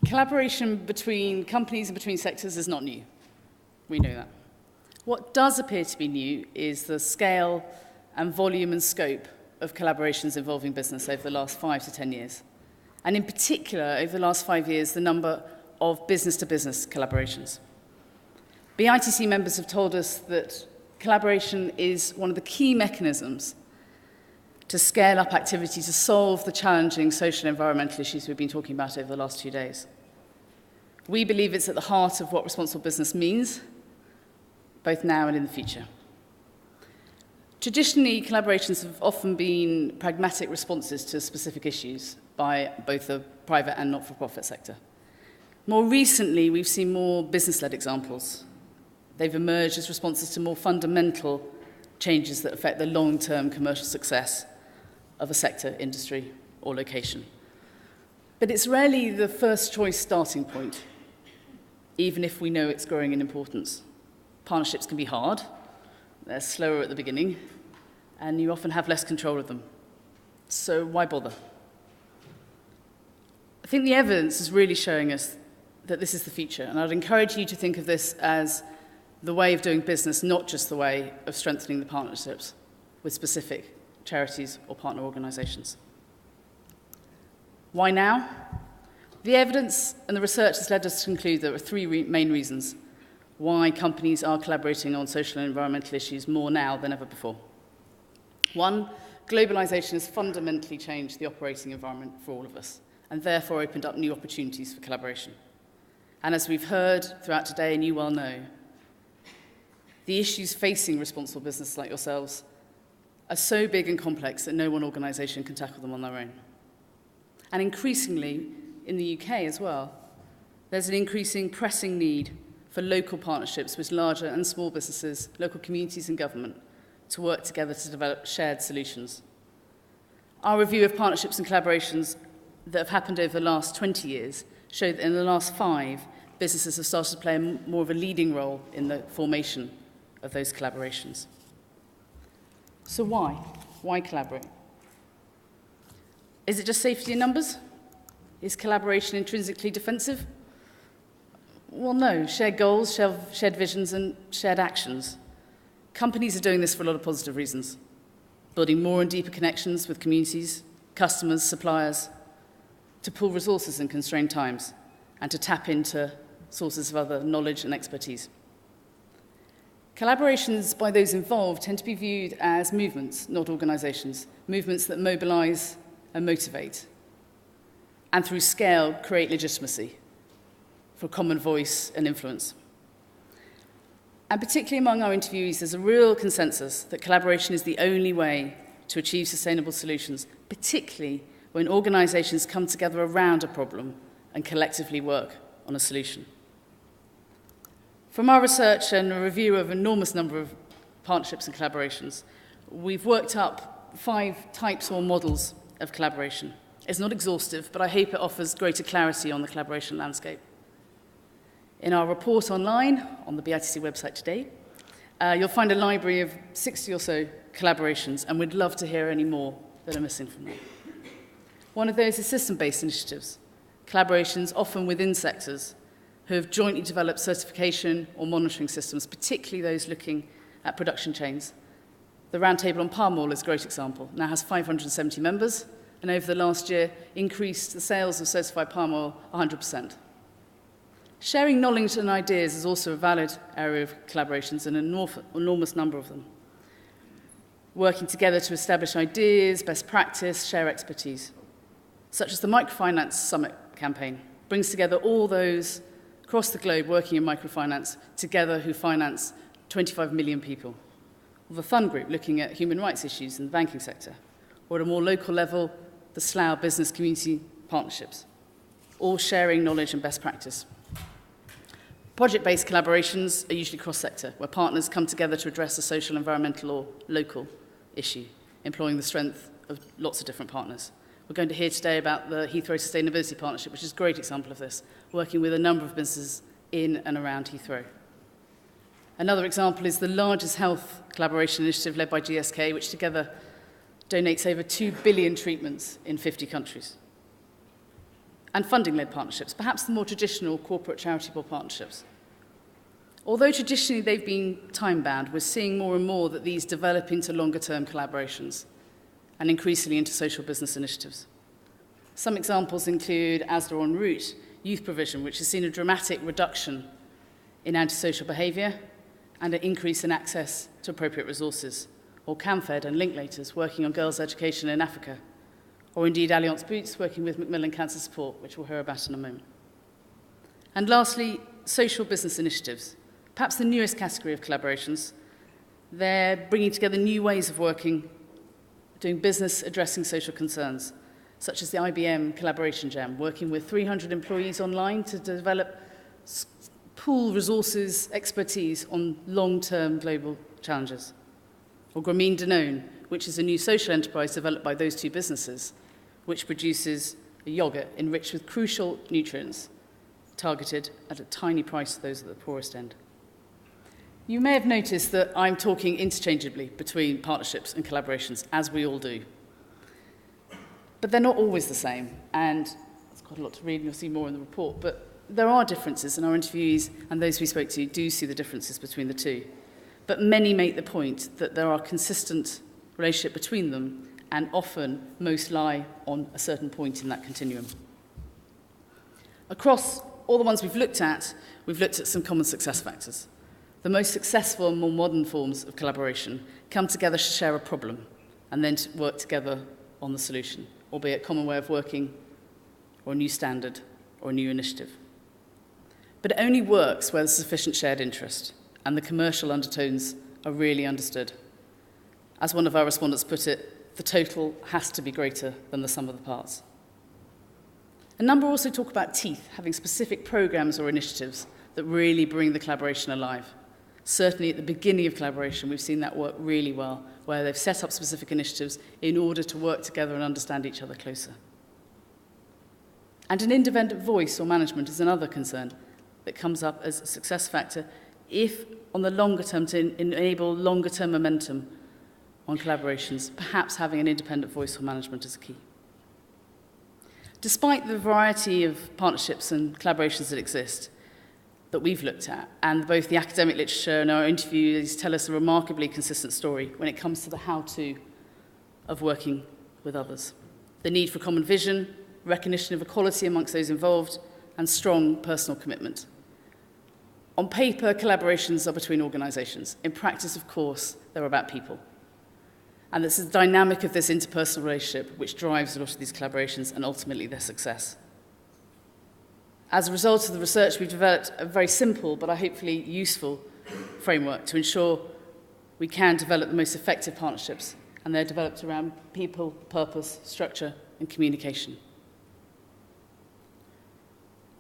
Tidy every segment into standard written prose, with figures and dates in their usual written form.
Collaboration between companies and between sectors is not new. We know that. What does appear to be new is the scale and volume and scope of collaborations involving business over the last 5 to 10 years. And in particular, over the last 5 years, the number of business-to-business collaborations. BITC members have told us that collaboration is one of the key mechanisms to scale up activity to solve the challenging social and environmental issues we've been talking about over the last 2 days. We believe it's at the heart of what responsible business means, both now and in the future. Traditionally, collaborations have often been pragmatic responses to specific issues by both the private and not-for-profit sector. More recently, we've seen more business-led examples. They've emerged as responses to more fundamental changes that affect the long-term commercial success of a sector, industry, or location. But it's rarely the first choice starting point, even if we know it's growing in importance. Partnerships can be hard, they're slower at the beginning, and you often have less control of them. So why bother? I think the evidence is really showing us that this is the future, and I'd encourage you to think of this as the way of doing business, not just the way of strengthening the partnerships with specific charities or partner organisations. Why now? The evidence and the research has led us to conclude there are three main reasons why companies are collaborating on social and environmental issues more now than ever before. One, globalisation has fundamentally changed the operating environment for all of us and therefore opened up new opportunities for collaboration. And as we've heard throughout today, and you well know, the issues facing responsible business like yourselves are so big and complex that no one organisation can tackle them on their own. And increasingly, in the UK as well, there's an increasing pressing need for local partnerships with larger and small businesses, local communities and government to work together to develop shared solutions. Our review of partnerships and collaborations that have happened over the last 20 years show that in the last 5, businesses have started to play more of a leading role in the formation of those collaborations. So why? Why collaborate? Is it just safety in numbers? Is collaboration intrinsically defensive? Well, no. Shared goals, shared visions, and shared actions. Companies are doing this for a lot of positive reasons. Building more and deeper connections with communities, customers, suppliers, to pool resources in constrained times, and to tap into sources of other knowledge and expertise. Collaborations by those involved tend to be viewed as movements, not organisations, movements that mobilise and motivate, and through scale create legitimacy for common voice and influence. And particularly among our interviewees, there's a real consensus that collaboration is the only way to achieve sustainable solutions, particularly when organisations come together around a problem and collectively work on a solution. From our research and a review of an enormous number of partnerships and collaborations, we've worked up 5 types or models of collaboration. It's not exhaustive, but I hope it offers greater clarity on the collaboration landscape. In our report online, on the BITC website today, you'll find a library of 60 or so collaborations, and we'd love to hear any more that are missing from them. One of those is system-based initiatives, collaborations often within sectors who have jointly developed certification or monitoring systems, particularly those looking at production chains. The Roundtable on Palm Oil is a great example. Now has 570 members, and over the last year increased the sales of certified palm oil 100%. Sharing knowledge and ideas is also a valid area of collaborations, and an enormous number of them. Working together to establish ideas, best practice, share expertise, such as the Microfinance Summit campaign, brings together all those across the globe working in microfinance together who finance 25 million people. Or the Fund Group looking at human rights issues in the banking sector. Or at a more local level, the Slough Business Community Partnerships, all sharing knowledge and best practice. Project-based collaborations are usually cross-sector, where partners come together to address a social, environmental, or local issue, employing the strength of lots of different partners. We're going to hear today about the Heathrow Sustainability Partnership, which is a great example of this, working with a number of businesses in and around Heathrow. Another example is the largest health collaboration initiative led by GSK, which together donates over 2 billion treatments in 50 countries. and funding-led partnerships, perhaps the more traditional corporate charitable partnerships. Although traditionally they've been time-bound, we're seeing more and more that these develop into longer-term collaborations and increasingly into social business initiatives. Some examples include ASDA En Route, youth provision, which has seen a dramatic reduction in antisocial behaviour and an increase in access to appropriate resources, or CAMFED and Linklaters working on girls' education in Africa, or indeed Alliance Boots working with Macmillan Cancer Support, which we'll hear about in a moment. And lastly, social business initiatives, perhaps the newest category of collaborations. They're bringing together new ways of working, doing business addressing social concerns, such as the IBM Collaboration Jam, working with 300 employees online to develop pool resources, expertise on long-term global challenges. Or Grameen Danone, which is a new social enterprise developed by those two businesses, which produces a yogurt enriched with crucial nutrients, targeted at a tiny price to those at the poorest end. You may have noticed that I'm talking interchangeably between partnerships and collaborations, as we all do. But they're not always the same, and it's quite a lot to read, and you'll see more in the report, but there are differences, and our interviewees and those we spoke to do see the differences between the two. But many make the point that there are consistent relationship between them, and often most lie on a certain point in that continuum. Across all the ones we've looked at some common success factors. The most successful and more modern forms of collaboration come together to share a problem and then to work together on the solution, albeit a common way of working or a new standard or a new initiative. But it only works where there's sufficient shared interest and the commercial undertones are really understood. As one of our respondents put it, the total has to be greater than the sum of the parts. A number also talk about teeth, having specific programs or initiatives that really bring the collaboration alive. Certainly at the beginning of collaboration, we've seen that work really well, where they've set up specific initiatives in order to work together and understand each other closer. And an independent voice or management is another concern that comes up as a success factor if, on the longer term, to enable longer term momentum on collaborations, perhaps having an independent voice or management is a key. Despite the variety of partnerships and collaborations that exist, that we've looked at, and both the academic literature and our interviews tell us a remarkably consistent story when it comes to the how-to of working with others. The need for common vision, recognition of equality amongst those involved, and strong personal commitment. On paper, collaborations are between organisations. In practice, of course, they're about people. And it's the dynamic of this interpersonal relationship which drives a lot of these collaborations and ultimately their success. As a result of the research, we've developed a very simple but hopefully useful framework to ensure we can develop the most effective partnerships, and they're developed around people, purpose, structure, and communication.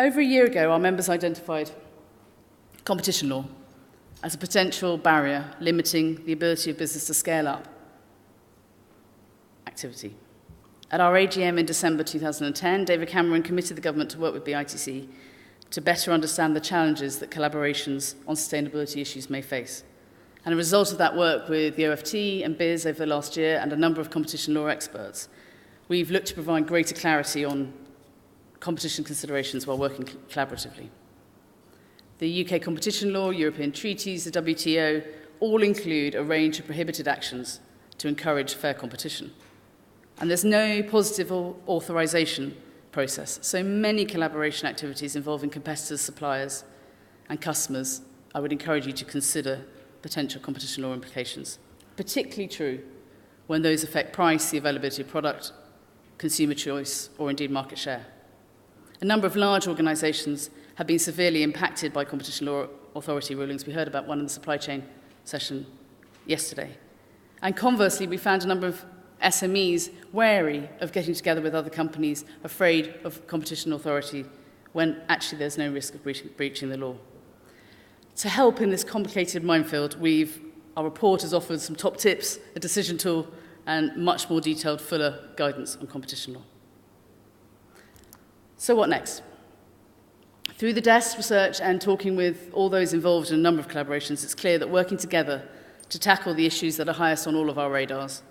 Over a year ago, our members identified competition law as a potential barrier limiting the ability of business to scale up activity. At our AGM in December 2010, David Cameron committed the government to work with BITC to better understand the challenges that collaborations on sustainability issues may face. And a result of that work with the OFT and BIS over the last year and a number of competition law experts, we've looked to provide greater clarity on competition considerations while working collaboratively. The UK competition law, European treaties, the WTO, all include a range of prohibited actions to encourage fair competition. And there's no positive authorization process. So many collaboration activities involving competitors, suppliers, and customers, I would encourage you to consider potential competition law implications. Particularly true when those affect price, the availability of product, consumer choice, or indeed market share. A number of large organisations have been severely impacted by competition law authority rulings. We heard about one in the supply chain session yesterday. And conversely, we found a number of SMEs wary of getting together with other companies, afraid of competition authority, when actually there's no risk of breaching the law. To help in this complicated minefield, our report has offered some top tips, a decision tool, and much more detailed, fuller guidance on competition law. So what next? Through the desk research and talking with all those involved in a number of collaborations, it's clear that working together to tackle the issues that are highest on all of our radars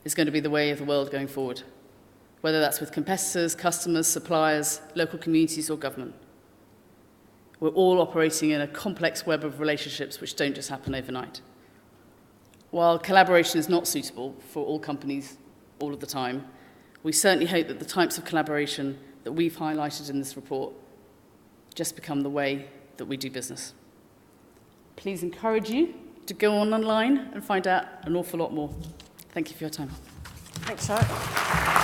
is going to be the way of the world going forward. whether that's with competitors, customers, suppliers, local communities or government. We're all operating in a complex web of relationships which don't just happen overnight. While collaboration is not suitable for all companies all of the time, we certainly hope that the types of collaboration that we've highlighted in this report just become the way that we do business. Please encourage you to go online and find out an awful lot more. Thank you for your time. Thanks, Charlotte.